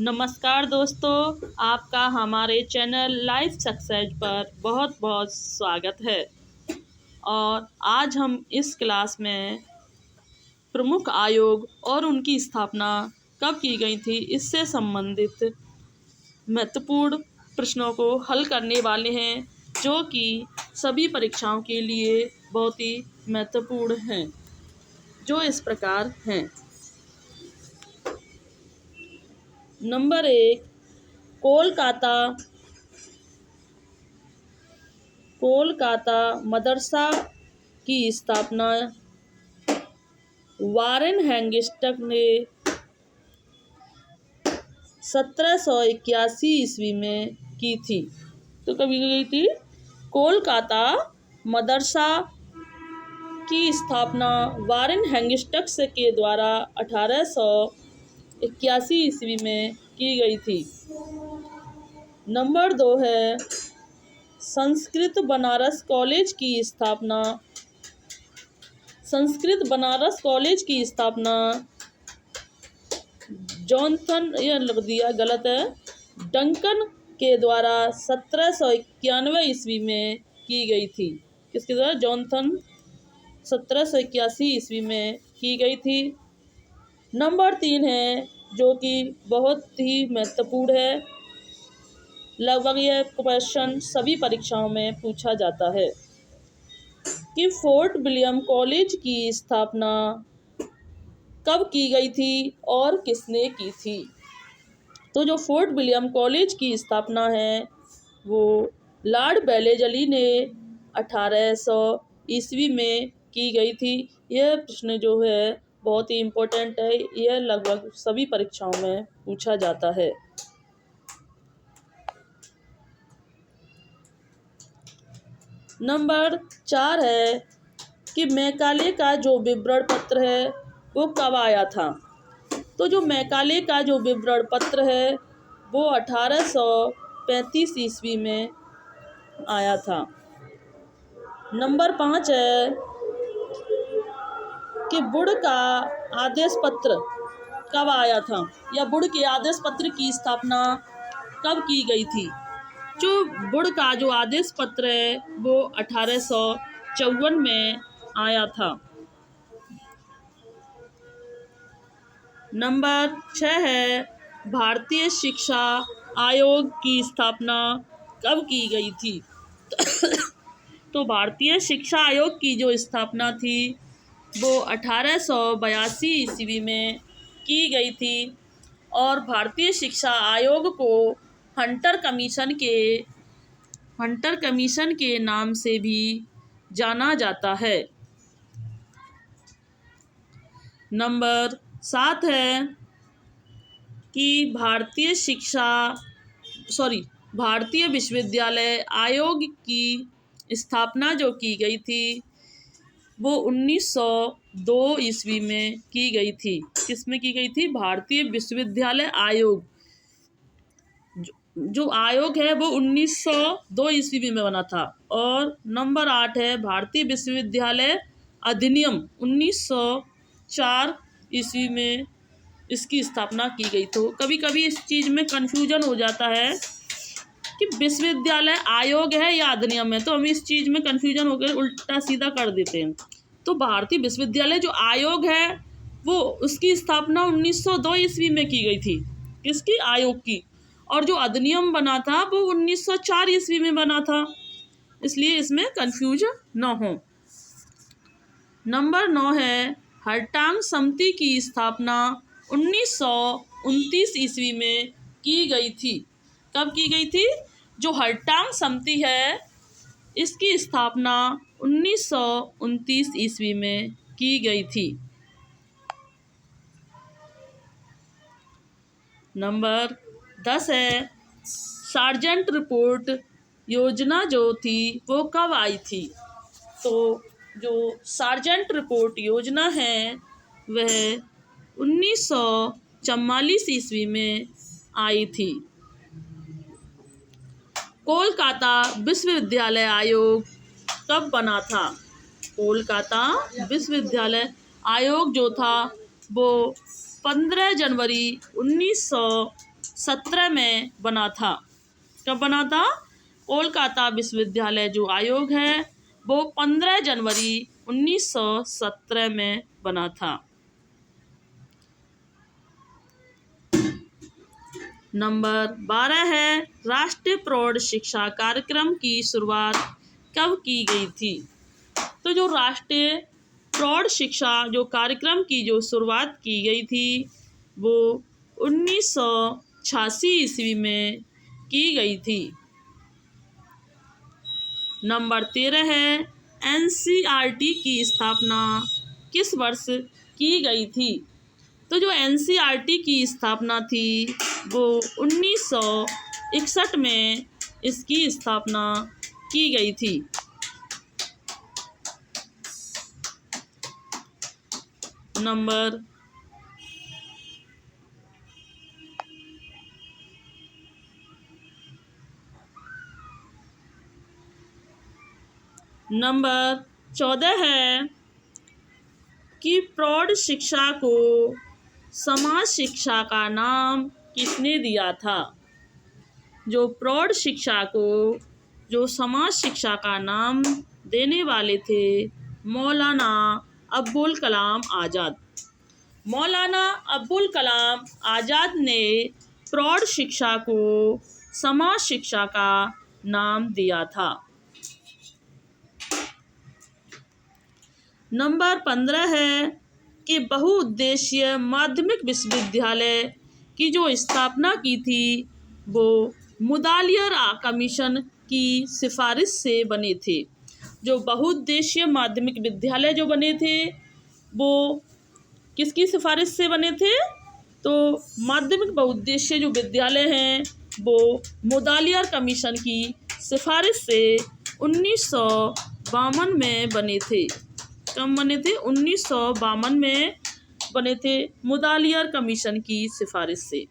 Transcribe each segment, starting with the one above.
नमस्कार दोस्तों, आपका हमारे चैनल लाइफ सक्सेस पर बहुत बहुत स्वागत है। और आज हम इस क्लास में प्रमुख आयोग और उनकी स्थापना कब की गई थी इससे संबंधित महत्वपूर्ण प्रश्नों को हल करने वाले हैं, जो कि सभी परीक्षाओं के लिए बहुत ही महत्वपूर्ण हैं, जो इस प्रकार हैं। नंबर 1, कोलकाता मदरसा की स्थापना वारेन हेस्टिंग्स ने 1781 ईस्वी में की थी। तो कब की गई थी? कोलकाता मदरसा की स्थापना वारेन हेस्टिंग्स के द्वारा 1881 ईस्वी में की गई थी। नंबर 2 है संस्कृत बनारस कॉलेज की स्थापना। संस्कृत बनारस कॉलेज की स्थापना जॉनसन, यह लग दिया गलत है, डंकन के द्वारा 1791 ईस्वी में की गई थी। किसके द्वारा? जॉनसन, 1781 ईस्वी में की गई थी। नंबर 3 है, जो कि बहुत ही महत्वपूर्ण है, लगभग यह क्वेश्चन सभी परीक्षाओं में पूछा जाता है कि फोर्ट विलियम कॉलेज की स्थापना कब की गई थी और किसने की थी? तो जो फोर्ट विलियम कॉलेज की स्थापना है वो लॉर्ड वेलेस्ली ने 1800 ईस्वी में की गई थी। यह प्रश्न जो है बहुत ही इम्पोर्टेंट है, यह लगभग सभी परीक्षाओं में पूछा जाता है। नंबर 4 है कि मैकाले का जो विवरण पत्र है वो कब आया था? तो जो मैकाले का जो विवरण पत्र है वो 1835 ईस्वी में आया था। नंबर 5 है कि वुड का आदेश पत्र कब आया था, या वुड के आदेश पत्र की स्थापना कब की गई थी? जो वुड का जो आदेश पत्र है वो 1854 में आया था। नंबर 6 है भारतीय शिक्षा आयोग की स्थापना कब की गई थी? तो भारतीय शिक्षा आयोग की जो स्थापना थी वो 1882 ईस्वी में की गई थी। और भारतीय शिक्षा आयोग को हंटर कमीशन के नाम से भी जाना जाता है। नंबर 7 है कि भारतीय विश्वविद्यालय आयोग की स्थापना जो की गई थी वो 1902 ईस्वी में की गई थी। किसमें की गई थी? भारतीय विश्वविद्यालय आयोग जो आयोग है वो 1902 ईस्वी में बना था। और नंबर 8 है भारतीय विश्वविद्यालय अधिनियम 1904 ईस्वी में इसकी स्थापना की गई। तो कभी कभी इस चीज़ में कन्फ्यूजन हो जाता है कि विश्वविद्यालय आयोग है या अधिनियम है, तो हम इस चीज़ में कन्फ्यूजन होकर उल्टा सीधा कर देते हैं। तो भारतीय विश्वविद्यालय जो आयोग है वो उसकी स्थापना 1902 ईस्वी में की गई थी। किसकी? आयोग की। और जो अधिनियम बना था वो 1904 ईस्वी में बना था, इसलिए इसमें कन्फ्यूजन न हो। नंबर 9 है हर्टांग समिति की स्थापना 1929 ईस्वी में की गई थी। कब की गई थी? जो हर्टांग समिति है इसकी स्थापना 1929 ईस्वी में की गई थी। नंबर 10 है सार्जेंट रिपोर्ट योजना जो थी वो कब आई थी? तो जो सार्जेंट रिपोर्ट योजना है वह 1944 ईस्वी में आई थी। कोलकाता विश्वविद्यालय आयोग कब बना था? कोलकाता विश्वविद्यालय आयोग जो था वो 15 जनवरी 1917 में बना था। कब बना था? कोलकाता विश्वविद्यालय जो आयोग है वो 15 जनवरी 1917 में बना था। नंबर 12 है, राष्ट्रीय प्रौढ़ शिक्षा कार्यक्रम की शुरुआत कब की गई थी? तो जो राष्ट्रीय प्रौढ़ शिक्षा जो कार्यक्रम की जो शुरुआत की गई थी वो 1986 ईस्वी में की गई थी। नंबर 13 है, एनसीईआरटी की स्थापना किस वर्ष की गई थी? तो जो एनसीईआरटी की स्थापना थी वो 1961 में इसकी स्थापना की गई थी। नंबर 14 है कि प्रौढ़ शिक्षा को समाज शिक्षा का नाम किसने दिया था? जो प्रौढ़ शिक्षा को जो समाज शिक्षा का नाम देने वाले थे मौलाना अबुल कलाम आज़ाद। मौलाना अबुल कलाम आज़ाद ने प्रौढ़ शिक्षा को समाज शिक्षा का नाम दिया था। नंबर 15 है कि बहुउद्देशीय माध्यमिक विश्वविद्यालय की जो स्थापना की थी वो मुदालियर कमीशन की सिफारिश से बने थे। जो बहुउद्देशीय माध्यमिक विद्यालय जो बने थे वो किसकी सिफारिश से बने थे? तो माध्यमिक बहुउद्देशीय जो विद्यालय हैं वो मुदालियर कमीशन की सिफारिश से 1952 में बने थे। कब बने थे? 1952 में बने थे मुदालियर कमीशन की सिफारिश से।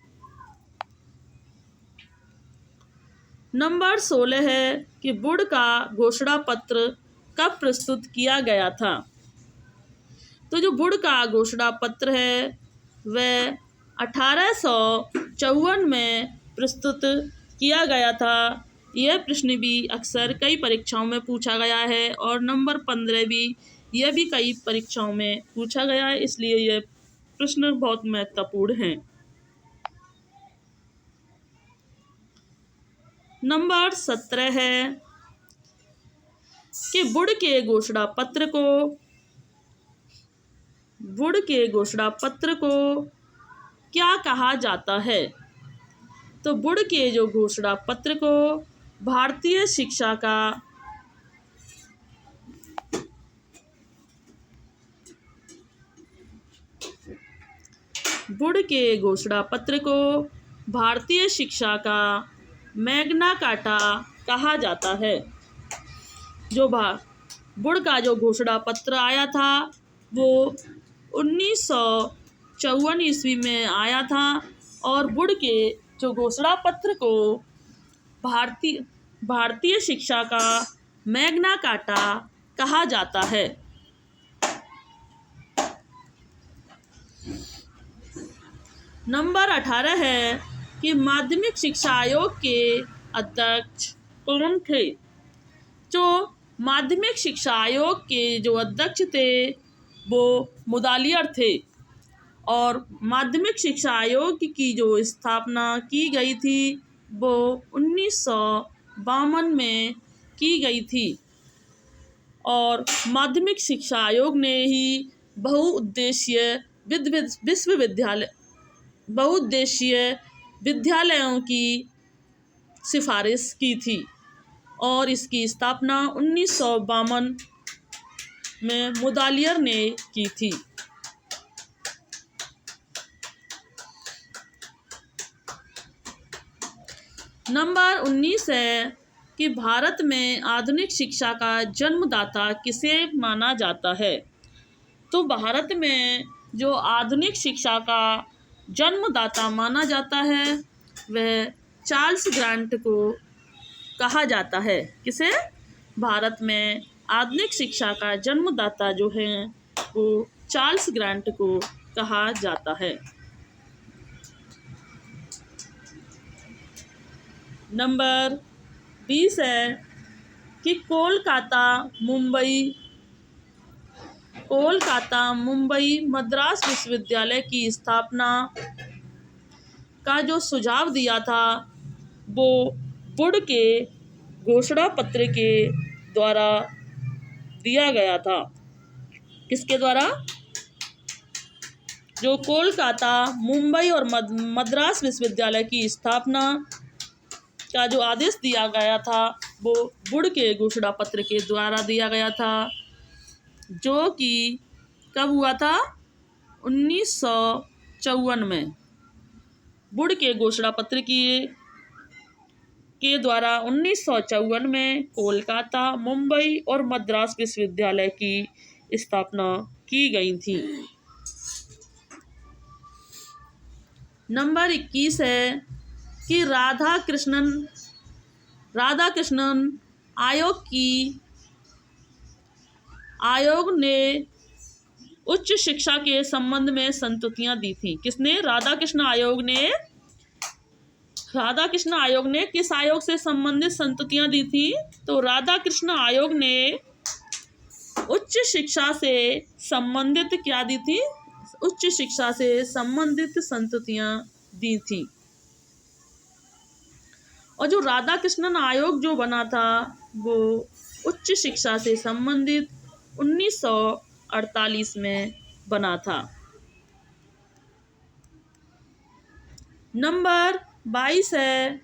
नंबर 16 है कि वुड का घोषणा पत्र कब प्रस्तुत किया गया था? तो जो वुड का घोषणा पत्र है वह 1854 में प्रस्तुत किया गया था। यह प्रश्न भी अक्सर कई परीक्षाओं में पूछा गया है और नंबर 15 भी यह भी कई परीक्षाओं में पूछा गया है, इसलिए यह प्रश्न बहुत महत्वपूर्ण है। नंबर 17 है कि वुड के घोषणा पत्र को क्या कहा जाता है? तो वुड के जो घोषणा पत्र को भारतीय शिक्षा का वुड के घोषणा पत्र को भारतीय शिक्षा का मैग्ना कार्टा कहा जाता है। जो वुड का जो घोषणा पत्र आया था वो 1954 ईस्वी में आया था और वुड के जो घोषणा पत्र को भारतीय शिक्षा का मैग्ना कार्टा कहा जाता है। नंबर 18 है कि माध्यमिक शिक्षा आयोग के अध्यक्ष कौन थे? जो माध्यमिक शिक्षा आयोग के जो अध्यक्ष थे वो मुदालियर थे और माध्यमिक शिक्षा आयोग की जो स्थापना की गई थी वो 1952 में की गई थी और माध्यमिक शिक्षा आयोग ने ही बहुउद्देशीय विद्यालयों की सिफारिश की थी और इसकी स्थापना 1952 में मुदालियर ने की थी। नंबर 19 है कि भारत में आधुनिक शिक्षा का जन्मदाता किसे माना जाता है? तो भारत में जो आधुनिक शिक्षा का जन्मदाता माना जाता है वह चार्ल्स ग्रांट को कहा जाता है। किसे? भारत में आधुनिक शिक्षा का जन्मदाता जो है वो चार्ल्स ग्रांट को कहा जाता है। नंबर 20 है कि कोलकाता मुंबई मद्रास विश्वविद्यालय की स्थापना का जो सुझाव दिया था वो वुड के घोषणा पत्र के द्वारा दिया गया था। किसके द्वारा? जो कोलकाता मुंबई और मद्रास विश्वविद्यालय की स्थापना का जो आदेश दिया गया था वो वुड के घोषणा पत्र के द्वारा दिया गया था, जो कि कब हुआ था? 1954 में। वुड के घोषणा पत्र के द्वारा 1954 में कोलकाता मुंबई और मद्रास विश्वविद्यालय की स्थापना की गई थी। नंबर 21 है कि राधा कृष्णन आयोग ने उच्च शिक्षा के संबंध में संस्तुतियां दी थी। किसने? राधा कृष्ण आयोग ने किस आयोग से संबंधित संस्तुतियां दी थी? तो राधा कृष्ण आयोग ने उच्च शिक्षा से संबंधित क्या दी थी? उच्च शिक्षा से संबंधित संस्तुतियां दी थी। और जो राधा कृष्णन आयोग जो बना था वो उच्च शिक्षा से संबंधित 1948 में बना था। नंबर 22 है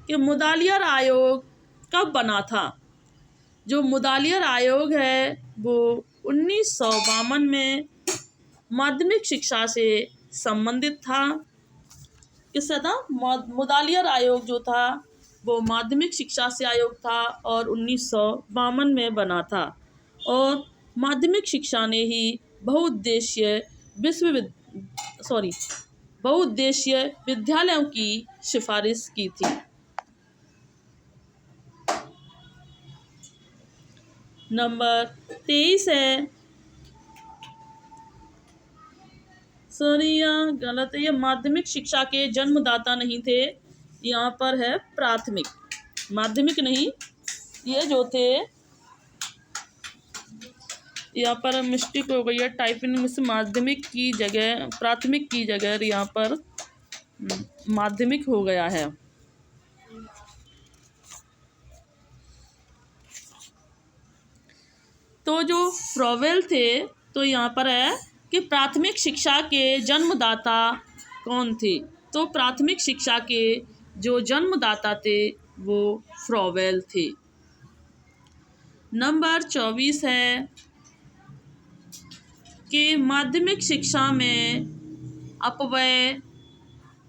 कि मुदालियर आयोग कब बना था? जो मुदालियर आयोग है वो 1952 में माध्यमिक शिक्षा से संबंधित था। किससे था? मुदालियर आयोग जो था वो माध्यमिक शिक्षा से आयोग था और 1952 में बना था। और माध्यमिक शिक्षा ने ही बहुउद्देशीय विद्यालयों की सिफारिश की थी। नंबर 23 है, यहाँ गलत है, ये माध्यमिक शिक्षा के जन्मदाता नहीं थे, यहाँ पर है प्राथमिक, माध्यमिक नहीं। ये जो थे यहाँ पर मिस्टेक हो गई है, टाइपिंग में से माध्यमिक की जगह प्राथमिक की जगह यहाँ पर माध्यमिक हो गया है। तो जो फ्रॉवेल थे, तो यहाँ पर है कि प्राथमिक शिक्षा के जन्मदाता कौन थे? तो प्राथमिक शिक्षा के जो जन्मदाता थे वो फ्रॉवेल थे। नंबर 24 है कि माध्यमिक शिक्षा में अपव्यय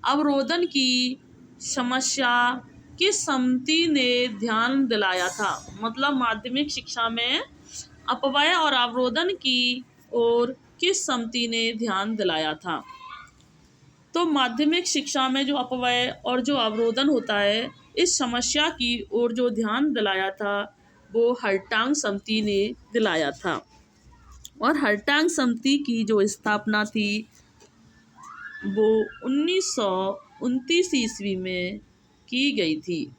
अवरोधन की समस्या किस समिति ने ध्यान दिलाया था? मतलब माध्यमिक शिक्षा में अपव्यय और अवरोधन की ओर किस समिति ने ध्यान दिलाया था? तो माध्यमिक शिक्षा में जो अपव्यय और जो अवरोधन होता है, इस समस्या की ओर जो ध्यान दिलाया था वो हर्टांग समिति ने दिलाया था। और हर्टांग समिति की जो स्थापना थी वो 1929 ईस्वी में की गई थी।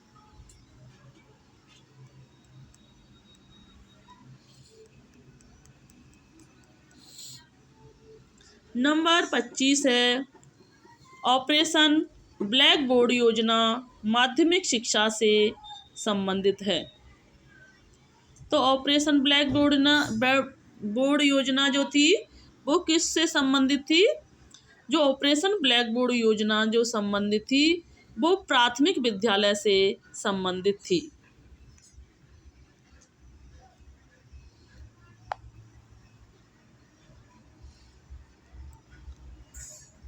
नंबर 25 है, ऑपरेशन ब्लैक बोर्ड योजना माध्यमिक शिक्षा से संबंधित है। तो ऑपरेशन ब्लैक बोर्ड योजना जो थी वो किससे संबंधित थी? जो ऑपरेशन ब्लैक बोर्ड योजना जो संबंधित थी वो प्राथमिक विद्यालय से संबंधित थी।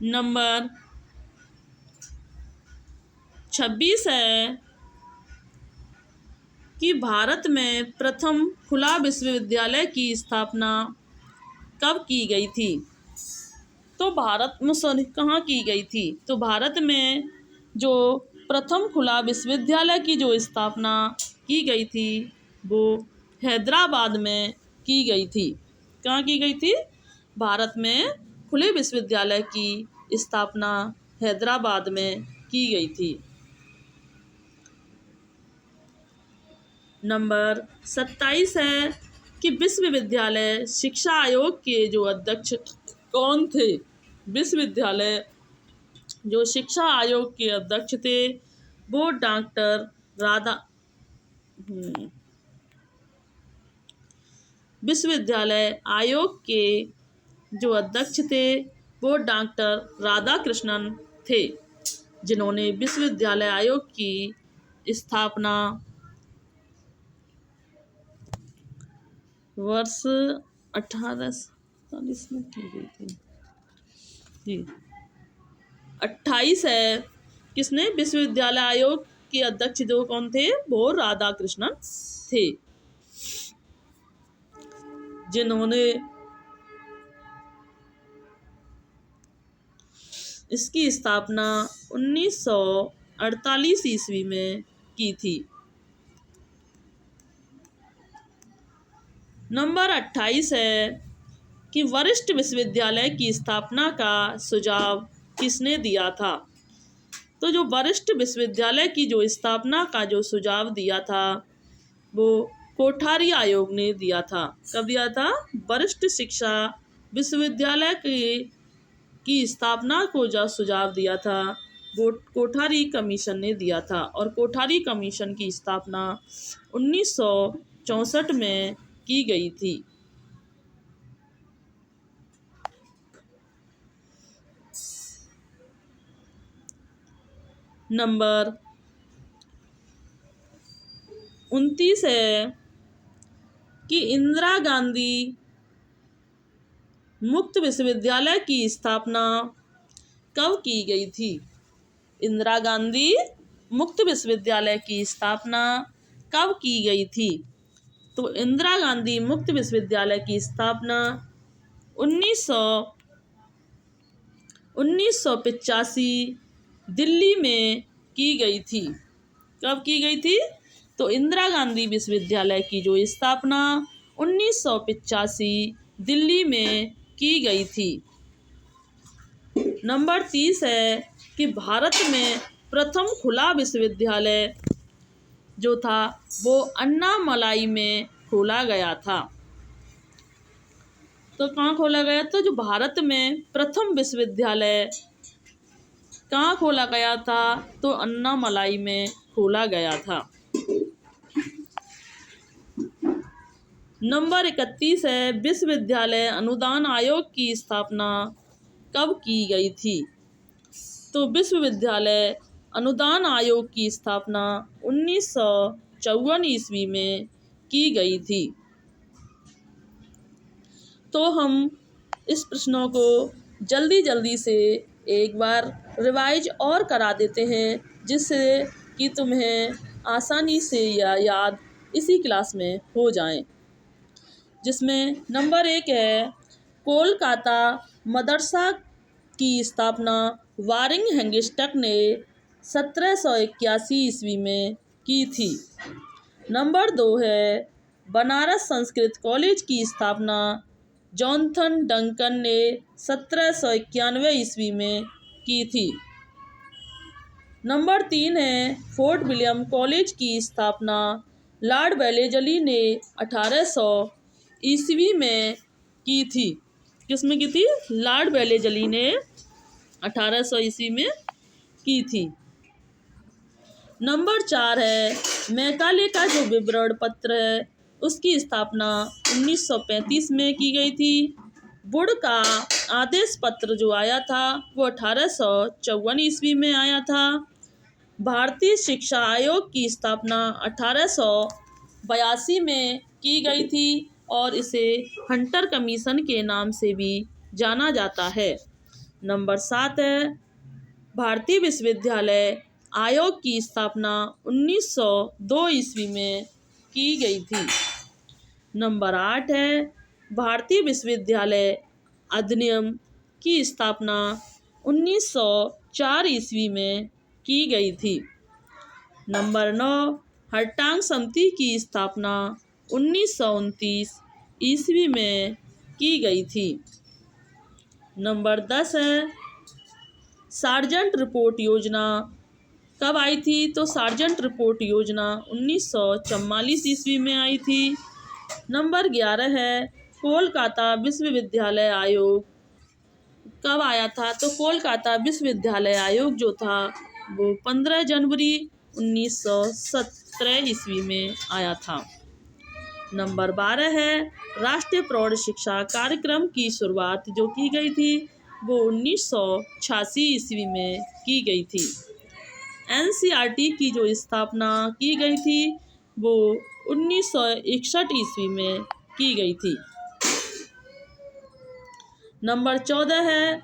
नंबर 26 है कि भारत में प्रथम खुला विश्वविद्यालय की स्थापना कब की गई थी? तो भारत में कहाँ की गई थी? तो भारत में जो प्रथम खुला विश्वविद्यालय की जो स्थापना की गई थी वो हैदराबाद में की गई थी। कहाँ की गई थी? भारत में खुले विश्वविद्यालय की स्थापना हैदराबाद में की गई थी। नंबर 27 है कि विश्वविद्यालय शिक्षा आयोग के जो अध्यक्ष कौन थे। विश्वविद्यालय जो शिक्षा आयोग के अध्यक्ष थे वो डॉक्टर राधा विश्वविद्यालय आयोग के जो अध्यक्ष थे वो डॉक्टर राधाकृष्णन थे, जिन्होंने विश्वविद्यालय आयोग की स्थापना वर्ष 1847 में की गई थी। जी 28 है। किसने? विश्वविद्यालय आयोग के अध्यक्ष जो कौन थे वो राधाकृष्णन थे, जिन्होंने इसकी स्थापना 1948 ईस्वी में की थी। नंबर 28 है कि वरिष्ठ विश्वविद्यालय की स्थापना का सुझाव किसने दिया था। तो जो वरिष्ठ विश्वविद्यालय की जो स्थापना का जो सुझाव दिया था वो कोठारी आयोग ने दिया था। कब दिया था? वरिष्ठ शिक्षा विश्वविद्यालय की स्थापना को जो सुझाव दिया था वो कोठारी कमीशन ने दिया था, और कोठारी कमीशन की स्थापना 1964 में की गई थी। नंबर 29 है कि इंदिरा गांधी मुक्त विश्वविद्यालय की स्थापना कब की गई थी। इंदिरा गांधी मुक्त विश्वविद्यालय की स्थापना कब की गई थी। तो इंदिरा गांधी मुक्त विश्वविद्यालय की स्थापना 1985 दिल्ली में की गई थी। कब की गई थी? तो इंदिरा गांधी विश्वविद्यालय की जो स्थापना 1985 दिल्ली में की गई थी। नंबर 30 है कि भारत में प्रथम खुला विश्वविद्यालय जो था वो अन्नामलाई में खोला गया था। तो कहाँ खोला गया था? जो भारत में प्रथम विश्वविद्यालय कहाँ खोला गया था? तो अन्नामलाई में खोला गया था। नंबर 31 है विश्वविद्यालय अनुदान आयोग की स्थापना कब की गई थी। तो विश्वविद्यालय अनुदान आयोग की स्थापना 1954 ईस्वी में की गई थी। तो हम इस प्रश्नों को जल्दी जल्दी से एक बार रिवाइज और करा देते हैं, जिससे कि तुम्हें आसानी से या याद इसी क्लास में हो जाएं। जिसमें नंबर 1 है कोलकाता मदरसा की स्थापना वारिंग हेंगिस्टक ने 1781 ईस्वी में की थी। नंबर 2 है बनारस संस्कृत कॉलेज की स्थापना जॉनथन डंकन ने 1791 ईस्वी में की थी। नंबर 3 है फोर्ट विलियम कॉलेज की स्थापना लॉर्ड वेलेजली ने 1800 ईस्वी में की थी। किसमें की थी? लॉर्ड वेलेजली ने 1800 ईस्वी में की थी। नंबर 4 है मैकाले का जो विवरण पत्र है उसकी स्थापना 1935 में की गई थी। वुड का आदेश पत्र जो आया था वो 1854 ईस्वी में आया था। भारतीय शिक्षा आयोग की स्थापना 1882 में की गई थी और इसे हंटर कमीशन के नाम से भी जाना जाता है। नंबर 7 है भारतीय विश्वविद्यालय आयोग की स्थापना 1902 ईस्वी में की गई थी। नंबर 8 है भारतीय विश्वविद्यालय अधिनियम की स्थापना 1904 ईस्वी में की गई थी। नंबर 9 हर्टांग समिति की स्थापना 1929 ईस्वी में की गई थी। नंबर 10 है सार्जेंट रिपोर्ट योजना कब आई थी? तो सार्जेंट रिपोर्ट योजना 1944 ईस्वी में आई थी। नंबर 11 है कोलकाता विश्वविद्यालय आयोग कब आया था? तो कोलकाता विश्वविद्यालय आयोग जो था वो 15 जनवरी 1917 ईस्वी में आया था। नंबर 12 है राष्ट्रीय प्रौढ़ शिक्षा कार्यक्रम की शुरुआत जो की गई थी वो 1986 ईस्वी में की गई थी। एनसीईआरटी की जो स्थापना की गई थी वो 1961 ईस्वी में की गई थी। नंबर 14 है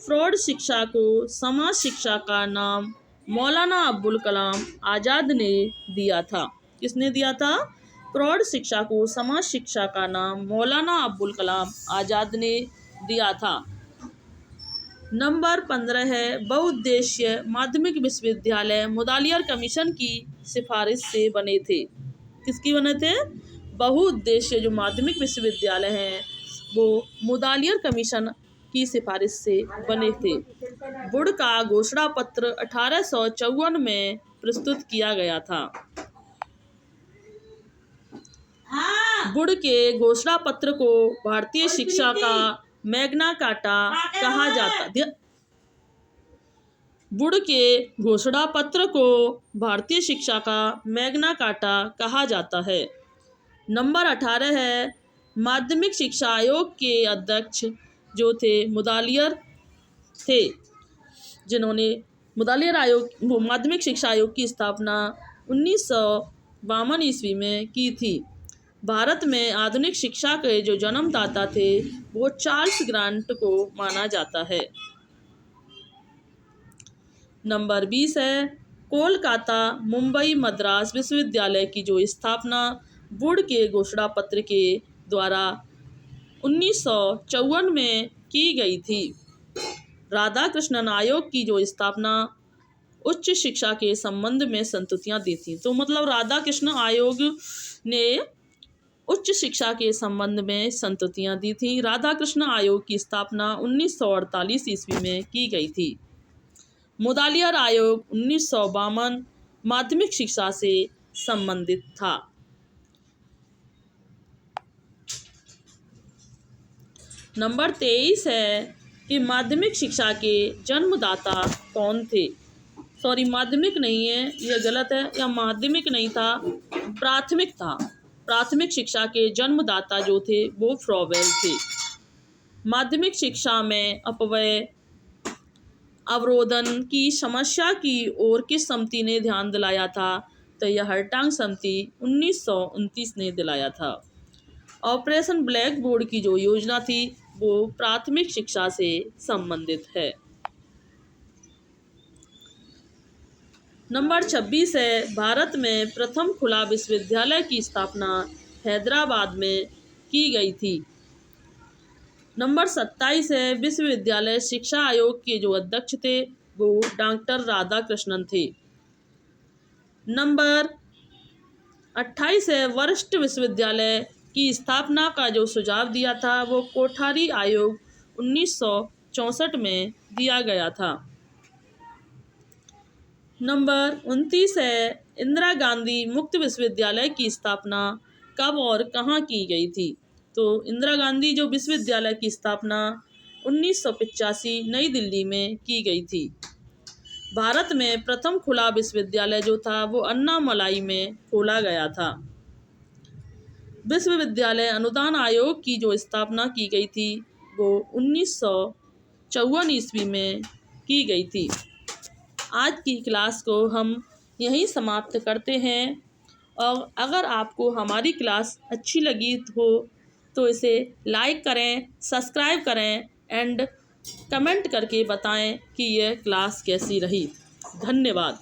प्रौढ़ शिक्षा को समाज शिक्षा का नाम मौलाना अब्दुल कलाम आज़ाद ने दिया था। किसने दिया था? प्रौढ़ शिक्षा को समाज शिक्षा का नाम मौलाना अब्दुल कलाम आज़ाद ने दिया था। नंबर 15 है बहुउद्देशीय माध्यमिक विश्वविद्यालय मुदालियर कमीशन की सिफारिश से बने थे। किसकी बने थे? बहुउद्देशीय जो माध्यमिक विश्वविद्यालय हैं वो मुदालियर कमीशन की सिफारिश से बने थे। वुड का घोषणा पत्र 1854 में प्रस्तुत किया गया था। वुड के घोषणा पत्र को भारतीय शिक्षा का मैग्ना कार्टा कहा जाता। वुड के घोषणा पत्र को भारतीय शिक्षा का मैग्ना कार्टा कहा जाता है। नंबर 18 है माध्यमिक शिक्षा आयोग के अध्यक्ष जो थे मुदालियर थे, जिन्होंने मुदालियर आयोग माध्यमिक शिक्षा आयोग की स्थापना 1952 ईस्वी में की थी। भारत में आधुनिक शिक्षा के जो जन्मदाता थे वो चार्ल्स ग्रांट को माना जाता है। नंबर 20 है कोलकाता मुंबई मद्रास विश्वविद्यालय की जो स्थापना वुड के घोषणा पत्र के द्वारा 1954 में की गई थी। राधाकृष्णन आयोग की जो स्थापना उच्च शिक्षा के संबंध में संतुतियां दी थी। तो मतलब राधाकृष्ण आयोग ने उच्च शिक्षा के संबंध में संतुतियां दी थी। राधाकृष्ण आयोग की स्थापना 1948 ईस्वी में की गई थी। मुदालियर आयोग 1952 माध्यमिक शिक्षा से संबंधित था। नंबर 23 है कि माध्यमिक शिक्षा के जन्मदाता कौन थे? सॉरी, माध्यमिक नहीं है, यह गलत है, या माध्यमिक नहीं था, प्राथमिक था। प्राथमिक शिक्षा के जन्मदाता जो थे वो फ्रोवेल थे। माध्यमिक शिक्षा में अपव्यय अवरोधन की समस्या की ओर किस समिति ने ध्यान दिलाया था? तो यह हर्टांग समिति 1929 ने दिलाया था। ऑपरेशन ब्लैक बोर्ड की जो योजना थी वो प्राथमिक शिक्षा से संबंधित है। नंबर 26 है भारत में प्रथम खुला विश्वविद्यालय की स्थापना हैदराबाद में की गई थी। नंबर 27 है विश्वविद्यालय शिक्षा आयोग के जो अध्यक्ष थे वो डॉक्टर राधाकृष्णन थे। नंबर 28 है वरिष्ठ विश्वविद्यालय की स्थापना का जो सुझाव दिया था वो कोठारी आयोग 1964 में दिया गया था। नंबर 29 है इंदिरा गांधी मुक्त विश्वविद्यालय की स्थापना कब और कहाँ की गई थी? तो इंदिरा गांधी जो विश्वविद्यालय की स्थापना 1985 नई दिल्ली में की गई थी। भारत में प्रथम खुला विश्वविद्यालय जो था वो अन्नामलाई में खोला गया था। विश्वविद्यालय अनुदान आयोग की जो स्थापना की गई थी वो 1954 ईस्वी में की गई थी। आज की क्लास को हम यहीं समाप्त करते हैं और अगर आपको हमारी क्लास अच्छी लगी हो तो इसे लाइक करें, सब्सक्राइब करें एंड कमेंट करके बताएं कि यह क्लास कैसी रही। धन्यवाद।